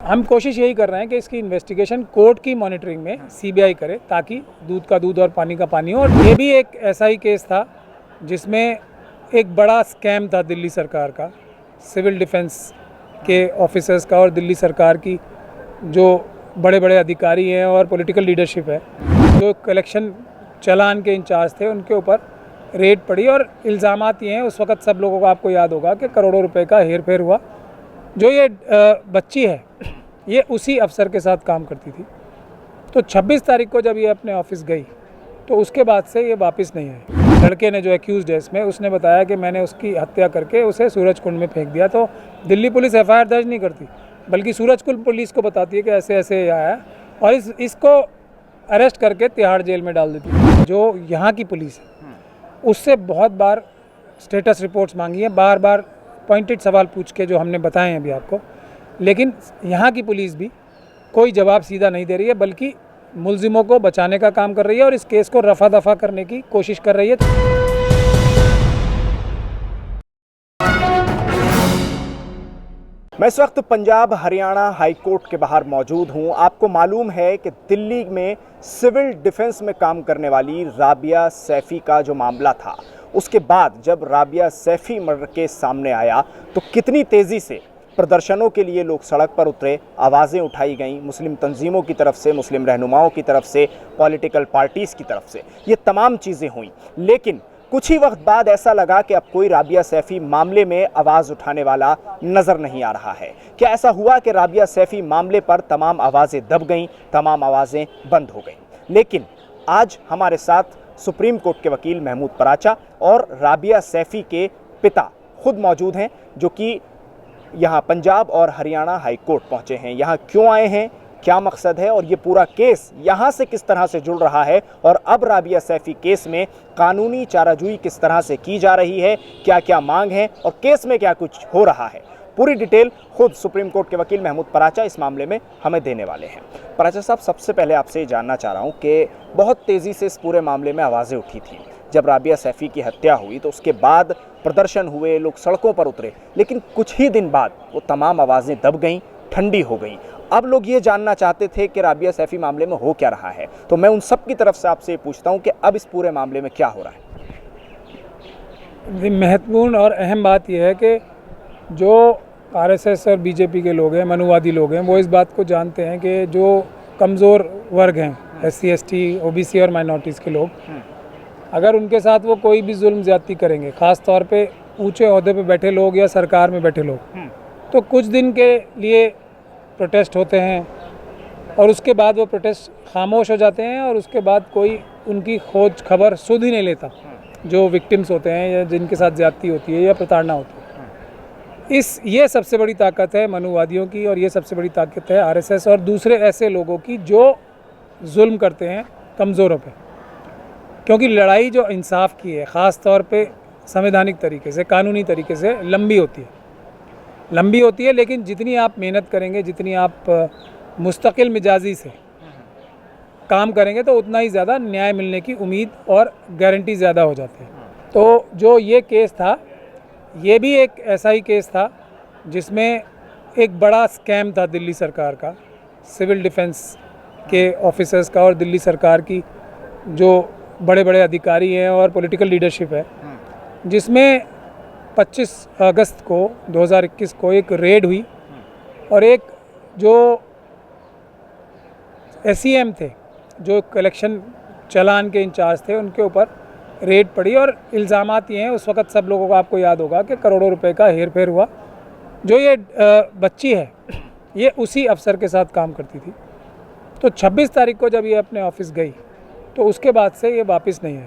हम कोशिश यही कर रहे हैं कि इसकी इन्वेस्टिगेशन कोर्ट की मॉनिटरिंग में सीबीआई करे, ताकि दूध का दूध और पानी का पानी हो। और ये भी एक ऐसा ही केस था जिसमें एक बड़ा स्कैम था दिल्ली सरकार का, सिविल डिफेंस के ऑफिसर्स का और दिल्ली सरकार की जो बड़े बड़े अधिकारी हैं और पॉलिटिकल लीडरशिप है, जो कलेक्शन चालान के इंचार्ज थे, उनके ऊपर रेड पड़ी। और इल्ज़ामात ये हैं, उस वक्त सब लोगों को आपको याद होगा कि करोड़ों रुपए का हेर फेर हुआ। जो ये बच्ची है, ये उसी अफसर के साथ काम करती थी। तो 26 तारीख को जब ये अपने ऑफिस गई तो उसके बाद से ये वापस नहीं आई। लड़के ने जो एक्यूज़ड है इसमें, उसने बताया कि मैंने उसकी हत्या करके उसे सूरज कुंड में फेंक दिया। तो दिल्ली पुलिस एफआईआर दर्ज नहीं करती, बल्कि सूरज कुंड पुलिस को बताती है कि ऐसे ऐसे आया, और इसको अरेस्ट करके तिहाड़ जेल में डाल देती है। जो यहाँ की पुलिस है उससे बहुत बार स्टेटस रिपोर्ट्स मांगी है, बार बार पॉइंटेड सवाल पूछ के, जो हमने बताए हैं अभी आपको, लेकिन यहाँ की पुलिस भी कोई जवाब सीधा नहीं दे रही है, बल्कि मुलजिमों को बचाने का काम कर रही है और इस केस को रफा दफा करने की कोशिश कर रही है। मैं इस वक्त पंजाब हरियाणा हाई कोर्ट के बाहर मौजूद हूं। आपको मालूम है कि दिल्ली में सिविल डिफेंस में काम करने वाली राबिया सैफी का जो मामला था, उसके बाद जब राबिया सैफी मर्डर केस सामने आया तो कितनी तेज़ी से प्रदर्शनों के लिए लोग सड़क पर उतरे, आवाज़ें उठाई गईं, मुस्लिम तंजीमों की तरफ से, मुस्लिम रहनुमाओं की तरफ से, पॉलिटिकल पार्टीज़ की तरफ से, ये तमाम चीज़ें हुईं। लेकिन कुछ ही वक्त बाद ऐसा लगा कि अब कोई राबिया सैफी मामले में आवाज़ उठाने वाला नज़र नहीं आ रहा है। क्या ऐसा हुआ कि राबिया सैफी मामले पर तमाम आवाज़ें दब गईं, तमाम आवाज़ें बंद हो गईं? लेकिन आज हमारे साथ सुप्रीम कोर्ट के वकील महमूद पराचा और राबिया सैफी के पिता खुद मौजूद हैं, जो कि यहाँ पंजाब और हरियाणा हाई कोर्ट पहुँचे हैं। यहाँ क्यों आए हैं, क्या मकसद है और ये पूरा केस यहाँ से किस तरह से जुड़ रहा है, और अब राबिया सैफी केस में कानूनी चाराजोई किस तरह से की जा रही है, क्या क्या मांग है और केस में क्या कुछ हो रहा है, पूरी डिटेल खुद सुप्रीम कोर्ट के वकील महमूद पराचा इस मामले में हमें देने वाले हैं। पराचा साहब, सबसे पहले आपसे ये जानना चाह रहा हूँ कि बहुत तेज़ी से इस पूरे मामले में आवाज़ें उठी थी। जब राबिया सैफी की हत्या हुई तो उसके बाद प्रदर्शन हुए, लोग सड़कों पर उतरे, लेकिन कुछ ही दिन बाद वो तमाम आवाज़ें दब गईं, ठंडी हो गईं। अब लोग ये जानना चाहते थे कि राबिया सैफी मामले में हो क्या रहा है। तो मैं उन सब की तरफ से आपसे पूछता हूँ कि अब इस पूरे मामले में क्या हो रहा है? महत्वपूर्ण और अहम बात यह है कि जो आरएसएस और बीजेपी के लोग हैं, मनुवादी लोग हैं, वो इस बात को जानते हैं कि जो कमज़ोर वर्ग हैं, SC ST OBC और माइनॉरिटीज़ के लोग, अगर उनके साथ वो कोई भी जुल्म ज़्यादती करेंगे, ख़ास तौर पे ऊंचे ओहदे पे बैठे लोग या सरकार में बैठे लोग, तो कुछ दिन के लिए प्रोटेस्ट होते हैं और उसके बाद वो प्रोटेस्ट खामोश हो जाते हैं, और उसके बाद कोई उनकी खोज खबर सुध ही नहीं लेता, जो विक्टिम्स होते हैं या जिनके साथ ज़्यादती होती है या प्रताड़ना होती है। ये सबसे बड़ी ताकत है मनुवादियों की, और ये सबसे बड़ी ताकत है RSS और दूसरे ऐसे लोगों की जो जुल्म करते हैं कमज़ोरों पे। क्योंकि लड़ाई जो इंसाफ की है, ख़ास तौर पे संवैधानिक तरीके से, कानूनी तरीके से लंबी होती है, लेकिन जितनी आप मेहनत करेंगे, जितनी आप मुस्तकिल मिजाजी से काम करेंगे, तो उतना ही ज़्यादा न्याय मिलने की उम्मीद और गारंटी ज़्यादा हो जाती है। तो जो ये केस था, ये भी एक ऐसा ही केस था जिसमें एक बड़ा स्कैम था दिल्ली सरकार का, सिविल डिफेंस के ऑफिसर्स का और दिल्ली सरकार की जो बड़े बड़े अधिकारी हैं और पॉलिटिकल लीडरशिप है, जिसमें 25 अगस्त को 2021 को एक रेड हुई और एक जो SEM थे, जो कलेक्शन चालान के इंचार्ज थे, उनके ऊपर रेड पड़ी। और इल्ज़ामात ये हैं, उस वक्त सब लोगों को आपको याद होगा कि करोड़ों रुपए का हेर फेर हुआ। जो ये बच्ची है, ये उसी अफसर के साथ काम करती थी। तो 26 तारीख को जब ये अपने ऑफिस गई तो उसके बाद से ये वापस नहीं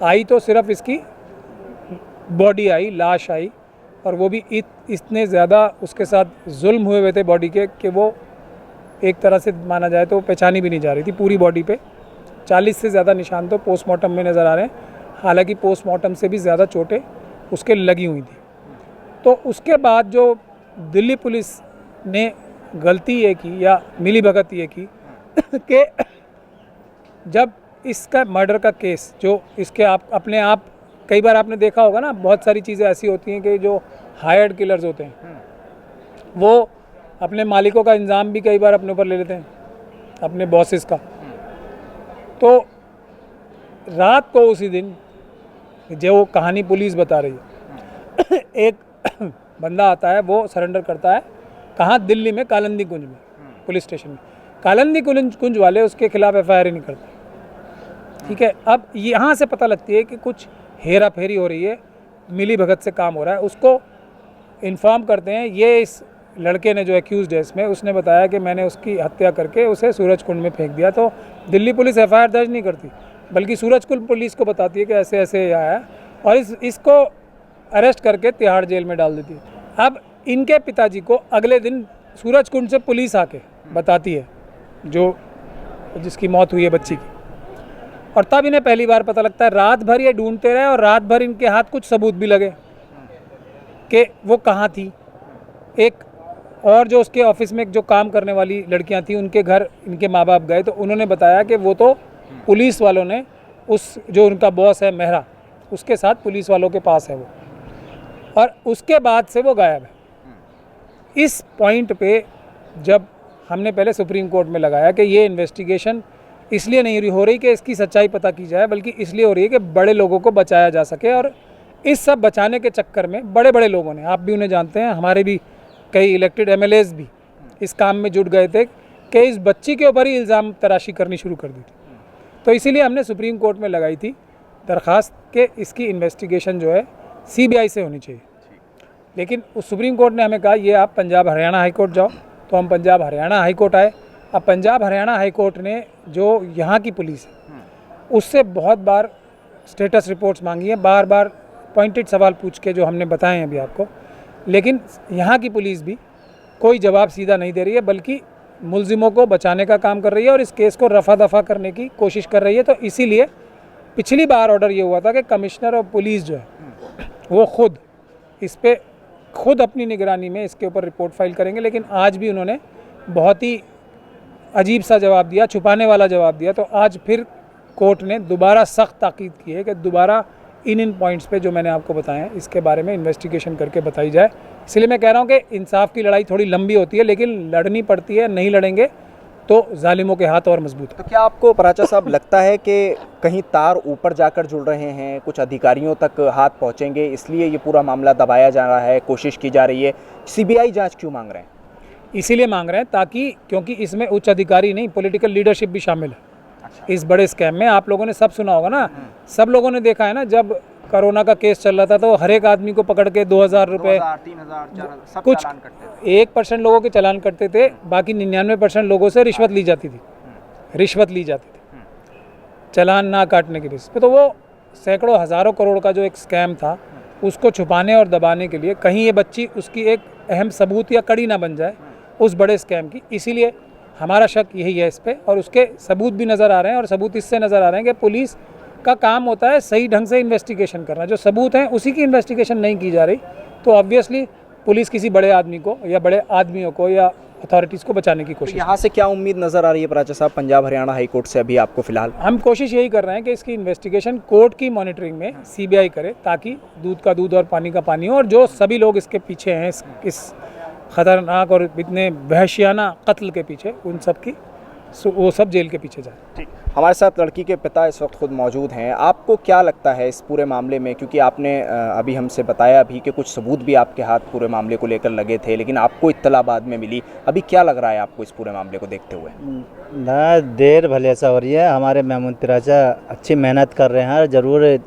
आई तो सिर्फ इसकी बॉडी आई, लाश आई, और वो भी इतने ज़्यादा उसके साथ जुल्म हुए हुए थे बॉडी के कि वो एक तरह से माना जाए तो पहचानी भी नहीं जा रही थी। पूरी बॉडी पे 40 से ज़्यादा निशान तो पोस्टमार्टम में नज़र आ रहे हैं, हालांकि पोस्टमार्टम से भी ज़्यादा चोटें उसके लगी हुई थी। तो उसके बाद जो दिल्ली पुलिस ने गलती ये की या मिलीभगत ये की कि जब इसका मर्डर का केस, जो इसके अपने आप कई बार आपने देखा होगा ना, बहुत सारी चीज़ें ऐसी होती हैं कि जो हायर्ड किलर्स होते हैं वो अपने मालिकों का इंजाम भी कई बार अपने ऊपर ले लेते हैं, अपने बॉसेस का। तो रात को उसी दिन जो वो कहानी पुलिस बता रही है, एक बंदा आता है, वो सरेंडर करता है। कहाँ? दिल्ली में कालंदी कुंज में, पुलिस स्टेशन में। कालंदी कुंज वाले उसके खिलाफ एफआईआर ही नहीं करते। ठीक है, अब यहाँ से पता लगती है कि कुछ हेरा फेरी हो रही है, मिली भगत से काम हो रहा है। उसको इन्फॉर्म करते हैं। ये इस लड़के ने जो एक्यूज्ड है इसमें, उसने बताया कि मैंने उसकी हत्या करके उसे सूरज कुंड में फेंक दिया। तो दिल्ली पुलिस एफआईआर दर्ज नहीं करती, बल्कि सूरज कुंड पुलिस को बताती है कि ऐसे ऐसे आया है, और इसको अरेस्ट करके तिहाड़ जेल में डाल देती है। अब इनके पिताजी को अगले दिन सूरज कुंड से पुलिस आके बताती है, जो जिसकी मौत हुई है बच्ची की, और तब इन्हें पहली बार पता लगता है। रात भर ये ढूंढते रहे और रात भर इनके हाथ कुछ सबूत भी लगे कि वो कहाँ थी। एक और जो उसके ऑफिस में जो काम करने वाली लड़कियां थी, उनके घर इनके माँ बाप गए, तो उन्होंने बताया कि वो तो पुलिस वालों ने, उस जो उनका बॉस है मेहरा, उसके साथ पुलिस वालों के पास है वो, और उसके बाद से वो गायब है। इस पॉइंट पे जब हमने पहले सुप्रीम कोर्ट में लगाया कि ये इन्वेस्टिगेशन इसलिए नहीं हो रही कि इसकी सच्चाई पता की जाए, बल्कि इसलिए हो रही है कि बड़े लोगों को बचाया जा सके। और इस सब बचाने के चक्कर में बड़े बड़े लोगों ने, आप भी उन्हें जानते हैं, हमारे भी कई इलेक्टेड एमएलएज भी इस काम में जुट गए थे कि इस बच्ची के ऊपर ही इल्ज़ाम तराशी करनी शुरू कर दी थी। तो इसीलिए हमने सुप्रीम कोर्ट में लगाई थी दरख्वास्त कि इसकी इन्वेस्टिगेशन जो है सीबीआई से होनी चाहिए। लेकिन उस सुप्रीम कोर्ट ने हमें कहा ये आप पंजाब हरियाणा हाई कोर्ट जाओ। तो हम पंजाब हरियाणा हाई कोर्ट आए। अब पंजाब हरियाणा हाई कोर्ट ने, जो यहाँ की पुलिस है, उससे बहुत बार स्टेटस रिपोर्ट्स मांगी है, बार बार पॉइंटेड सवाल पूछ के, जो हमने बताए हैं अभी आपको। लेकिन यहाँ की पुलिस भी कोई जवाब सीधा नहीं दे रही है, बल्कि मुलजिमों को बचाने का काम कर रही है और इस केस को रफा दफा करने की कोशिश कर रही है। तो इसीलिए पिछली बार ऑर्डर ये हुआ था कि कमिश्नर ऑफ पुलिस जो है वो खुद इस पर खुद अपनी निगरानी में इसके ऊपर रिपोर्ट फाइल करेंगे। लेकिन आज भी उन्होंने बहुत ही अजीब सा जवाब दिया, छुपाने वाला जवाब दिया। तो आज फिर कोर्ट ने दोबारा सख्त ताकीद की है कि दोबारा इन पॉइंट्स पे जो मैंने आपको बताए हैं इसके बारे में इन्वेस्टिगेशन करके बताई जाए। इसलिए मैं कह रहा हूँ कि इंसाफ की लड़ाई थोड़ी लंबी होती है, लेकिन लड़नी पड़ती है। नहीं लड़ेंगे तो जालिमों के हाथ और मजबूत। तो क्या आपको पराचा साहब लगता है कि कहीं तार ऊपर जाकर जुड़ रहे हैं, कुछ अधिकारियों तक हाथ पहुंचेंगे, इसलिए ये पूरा मामला दबाया जा रहा है, कोशिश की जा रही है? सीबीआई जांच क्यों मांग रहे हैं? इसीलिए मांग रहे हैं ताकि, क्योंकि इसमें उच्च अधिकारी नहीं, पॉलिटिकल लीडरशिप भी शामिल है इस बड़े स्कैम में। आप लोगों ने सब सुना होगा ना, सब लोगों ने देखा है ना, जब कोरोना का केस चल रहा था तो हर एक आदमी को पकड़ के 2000 रुपये, 3,000 कुछ 1% लोगों के चालान करते थे, बाकी 99% लोगों से रिश्वत ली जाती थी, चालान ना काटने के बेसिस पे। तो वो सैकड़ों हज़ारों करोड़ का जो एक स्कैम था, उसको छुपाने और दबाने के लिए कहीं ये बच्ची उसकी एक अहम सबूत या कड़ी ना बन जाए उस बड़े स्कैम की। इसीलिए हमारा शक यही है इस पर, और उसके सबूत भी नज़र आ रहे हैं। और सबूत इससे नज़र आ रहे हैं कि पुलिस का काम होता है सही ढंग से इन्वेस्टिगेशन करना। जो सबूत हैं उसी की इन्वेस्टिगेशन नहीं की जा रही, तो ऑब्वियसली पुलिस किसी बड़े आदमी को या बड़े आदमियों को या अथॉरिटीज़ को बचाने की कोशिश। यहाँ से क्या उम्मीद नज़र आ रही है पराचा साहब पंजाब हरियाणा हाई कोर्ट से अभी आपको फिलहाल? हम कोशिश यही कर रहे हैं कि इसकी इन्वेस्टिगेशन कोर्ट की मॉनिटरिंग में सीबीआई करे, ताकि दूध का दूध और पानी का पानी हो, और जो सभी लोग इसके पीछे हैं, इस ख़तरनाक और इतने वहशियाना कत्ल के पीछे, उन सब की वो सब जेल के पीछे जाए। ठीक, हमारे साथ लड़की के पिता इस वक्त खुद मौजूद हैं। आपको क्या लगता है इस पूरे मामले में, क्योंकि आपने अभी हमसे बताया भी कि कुछ सबूत भी आपके हाथ पूरे मामले को लेकर लगे थे, लेकिन आपको इत्तला बाद में मिली, अभी क्या लग रहा है आपको इस पूरे मामले को देखते हुए? ना देर भले ऐसा हो रही है, हमारे महमूद तिराचा अच्छी मेहनत कर रहे हैं, ज़रूर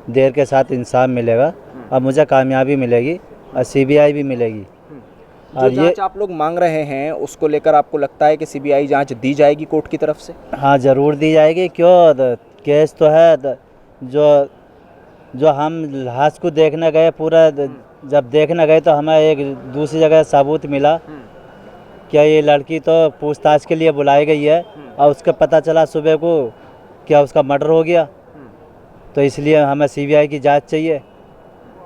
देर के साथ इंसाफ मिलेगा और मुझे कामयाबी मिलेगी और सीबीआई भी मिलेगी। जो जांच आप लोग मांग रहे हैं उसको लेकर आपको लगता है कि सीबीआई जांच दी जाएगी कोर्ट की तरफ से? हाँ, ज़रूर दी जाएगी। क्यों, केस तो है, जो हम लाश को देखने गए, पूरा जब देखने गए तो हमें एक दूसरी जगह सबूत मिला क्या ये लड़की तो पूछताछ के लिए बुलाई गई है, और उसका पता चला सुबह को क्या उसका मर्डर हो गया। तो इसलिए हमें सीबीआई की जांच चाहिए।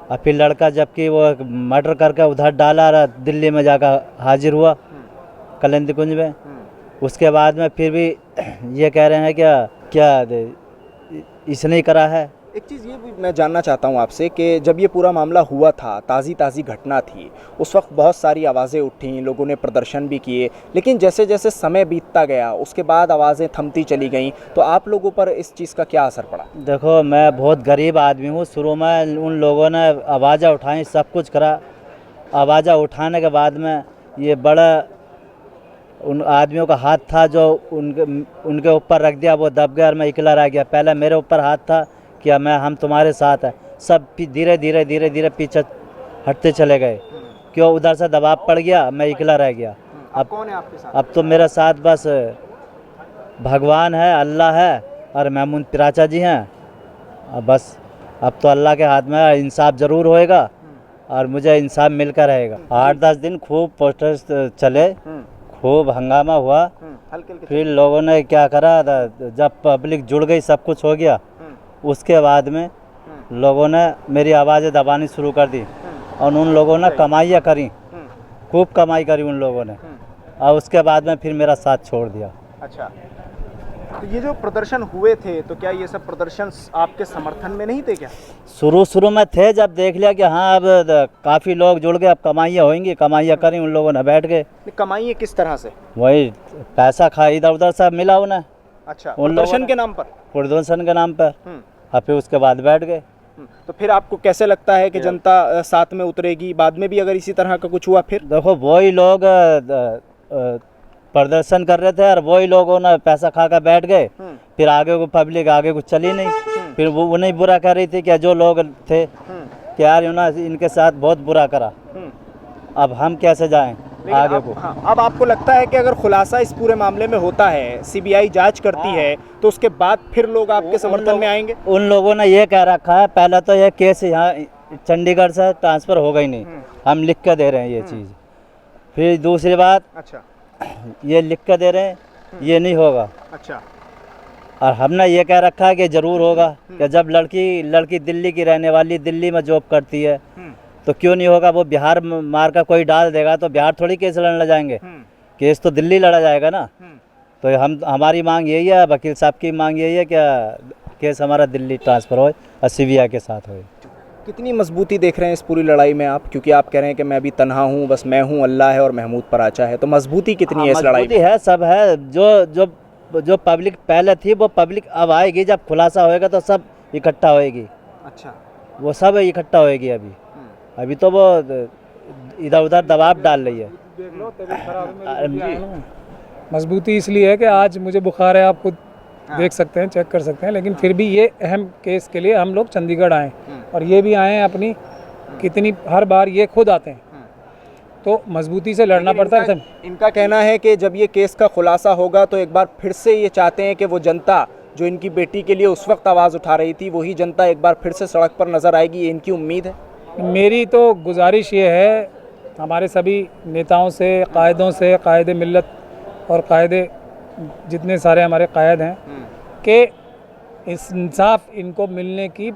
और फिर लड़का जबकि वो मर्डर करके उधर डाला रहा, दिल्ली में जाकर हाजिर हुआ कालिंदी कुंज में, उसके बाद में फिर भी ये कह रहे हैं क्या इसने ही करा है, एक चीज़ ये भी मैं जानना चाहता हूँ आपसे कि जब ये पूरा मामला हुआ था, ताज़ी घटना थी, उस वक्त बहुत सारी आवाज़ें उठी, लोगों ने प्रदर्शन भी किए, लेकिन जैसे जैसे समय बीतता गया उसके बाद आवाज़ें थमती चली गईं, तो आप लोगों पर इस चीज़ का क्या असर पड़ा? देखो, मैं बहुत गरीब आदमी हूँ। शुरू में उन लोगों ने आवाज़ें उठाई, सब कुछ करा। आवाज़ें उठाने के बाद में ये बड़ा उन आदमियों का हाथ था जो उनके ऊपर रख दिया, वो दब गया और मैं अकेला रह गया। पहले मेरे ऊपर हाथ था कि हम तुम्हारे साथ हैं। सब धीरे धीरे पीछे हटते चले गए, क्यों उधर से दबाव पड़ गया, मैं अकेला रह गया। अब कौन है आपके साथ? अब तो मेरे साथ बस भगवान है, अल्लाह है और महमूद पराचा जी हैं। अब बस अब तो अल्लाह के हाथ में है, इंसाफ ज़रूर होएगा और मुझे इंसाफ मिलकर रहेगा। 8-10 दिन खूब प्रोटेस्ट चले, खूब हंगामा हुआ। फिर लोगों ने क्या करा, जब पब्लिक जुड़ गई, सब कुछ हो गया, उसके बाद में लोगों ने मेरी आवाज़ें दबानी शुरू कर दी और उन लोगों ने कमाइयाँ करी, खूब कमाई करी उन लोगों ने, और उसके बाद में फिर मेरा साथ छोड़ दिया। अच्छा, तो ये जो प्रदर्शन हुए थे, तो क्या ये सब प्रदर्शन आपके समर्थन में नहीं थे क्या? शुरू में थे, जब देख लिया कि हाँ अब काफ़ी लोग जुड़ गए, अब कमाइयाँ होंगी, कमाइयाँ करी, उन लोगों ने बैठ गए। कमाइयाँ किस तरह से? वही पैसा खा इधर उधर सब मिला उन्हें। अच्छा, प्रदर्शन के नाम पर? प्रदर्शन के नाम पर। और फिर उसके बाद बैठ गए। तो फिर आपको कैसे लगता है कि जनता साथ में उतरेगी बाद में भी अगर इसी तरह का कुछ हुआ? फिर देखो, वही लोग प्रदर्शन कर रहे थे और वही लोगों ने पैसा खा कर बैठ गए। फिर आगे को पब्लिक आगे कुछ चली नहीं। फिर वो उन्हें बुरा कर रही थी कि जो लोग थे कि यार उन्होंने इनके साथ बहुत बुरा करा, अब हम कैसे जाएं आगे को। हाँ, अब आपको लगता है कि अगर खुलासा इस पूरे मामले में होता है, सीबीआई जांच करती है, तो उसके बाद फिर लोग आपके समर्थन में आएंगे? उन लोगों ने ये कह रखा है, पहले तो ये केस यहाँ चंडीगढ़ से ट्रांसफ़र हो गई नहीं, हम लिख कर दे रहे हैं ये चीज़। फिर दूसरी बात, अच्छा, ये लिख कर दे रहे हैं, ये नहीं होगा। अच्छा, और हमने ये कह रखा है कि ज़रूर होगा कि जब लड़की दिल्ली की रहने वाली, दिल्ली में जॉब करती है, तो क्यों नहीं होगा। वो बिहार मार का कोई डाल देगा तो बिहार थोड़ी केस लड़ने जाएंगे, केस तो दिल्ली लड़ा जाएगा ना। तो हमारी मांग यही है, वकील साहब की मांग यही है कि केस हमारा दिल्ली ट्रांसफ़र हो और सीबीआई के साथ हो। कितनी मजबूती देख रहे हैं इस पूरी लड़ाई में आप? क्योंकि आप कह रहे हैं कि मैं अभी तन्हा हूँ, बस मैं हूँ, अल्लाह है और महमूद पराचा है, तो मजबूती कितनी है इस लड़ाई में? है, सब है। जो पब्लिक पहले थी वो पब्लिक अब आएगी, जब खुलासा होएगा तो सब इकट्ठा होएगी। अच्छा, वो सब इकट्ठा होएगी। अभी तो वो इधर उधर दबाव डाल रही है। मजबूती इसलिए है कि आज मुझे बुखार है, आप खुद देख सकते हैं, चेक कर सकते हैं, लेकिन फिर भी ये अहम केस के लिए हम लोग चंडीगढ़ आए और ये भी आए हैं अपनी कितनी, हर बार ये खुद आते हैं, तो मजबूती से लड़ना पड़ता है। इनका कहना है कि जब ये केस का खुलासा होगा तो एक बार फिर से ये चाहते हैं कि वो जनता जो इनकी बेटी के लिए उस वक्त आवाज़ उठा रही थी, वही जनता एक बार फिर से सड़क पर नज़र आएगी, ये इनकी उम्मीद है। मेरी तो गुजारिश ये है हमारे सभी नेताओं से, कायदों से, कायद मिल्लत और कायदे जितने सारे हमारे कायद हैं, कि इंसाफ इनको मिलने की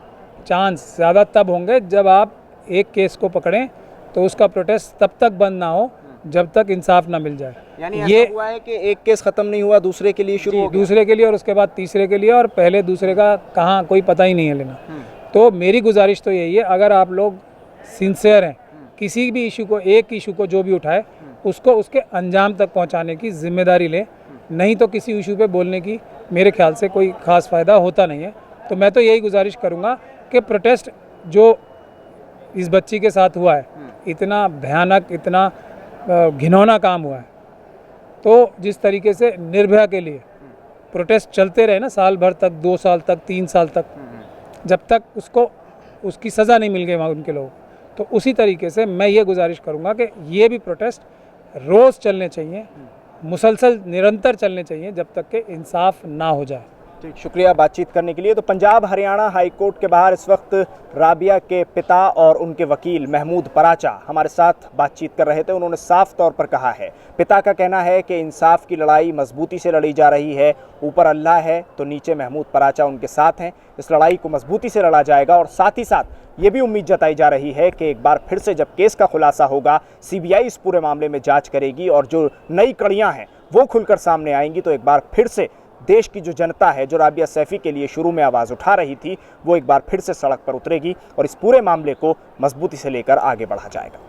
चांस ज़्यादा तब होंगे जब आप एक केस को पकड़ें तो उसका प्रोटेस्ट तब तक बंद ना हो जब तक इंसाफ ना मिल जाए। यानी ये हुआ है कि एक केस ख़त्म नहीं हुआ, दूसरे के लिए शुरू हो गया। दूसरे के लिए और उसके बाद तीसरे के लिए, और पहले दूसरे का कहाँ कोई पता ही नहीं है लेना। तो मेरी गुजारिश तो यही है, अगर आप लोग सिंसियर हैं, किसी भी इशू को, एक इशू को जो भी उठाए उसको उसके अंजाम तक पहुंचाने की जिम्मेदारी लें, नहीं तो किसी इशू पे बोलने की मेरे ख्याल से कोई ख़ास फ़ायदा होता नहीं है। तो मैं तो यही गुजारिश करूंगा कि प्रोटेस्ट जो इस बच्ची के साथ हुआ है, इतना भयानक, इतना घिनौना काम हुआ है, तो जिस तरीके से निर्भया के लिए प्रोटेस्ट चलते रहे ना, साल भर तक, 2 साल तक, 3 साल तक, जब तक उसको उसकी सज़ा नहीं मिल गई वहाँ उनके लोग, तो उसी तरीके से मैं ये गुजारिश करूँगा कि ये भी प्रोटेस्ट रोज़ चलने चाहिए, मुसलसल निरंतर चलने चाहिए जब तक कि इंसाफ ना हो जाए। ठीक, शुक्रिया बातचीत करने के लिए। तो पंजाब हरियाणा हाई कोर्ट के बाहर इस वक्त राबिया के पिता और उनके वकील महमूद पराचा हमारे साथ बातचीत कर रहे थे। उन्होंने साफ तौर पर कहा है, पिता का कहना है कि इंसाफ की लड़ाई मजबूती से लड़ी जा रही है, ऊपर अल्लाह है तो नीचे महमूद पराचा उनके साथ हैं, इस लड़ाई को मजबूती से लड़ा जाएगा। और साथ ही साथ ये भी उम्मीद जताई जा रही है कि एक बार फिर से जब केस का खुलासा होगा, सीबीआई इस पूरे मामले में जाँच करेगी और जो नई कड़ियाँ हैं वो खुलकर सामने आएंगी, तो एक बार फिर से देश की जो जनता है, जो राबिया सैफी के लिए शुरू में आवाज़ उठा रही थी, वो एक बार फिर से सड़क पर उतरेगी और इस पूरे मामले को मजबूती से लेकर आगे बढ़ा जाएगा।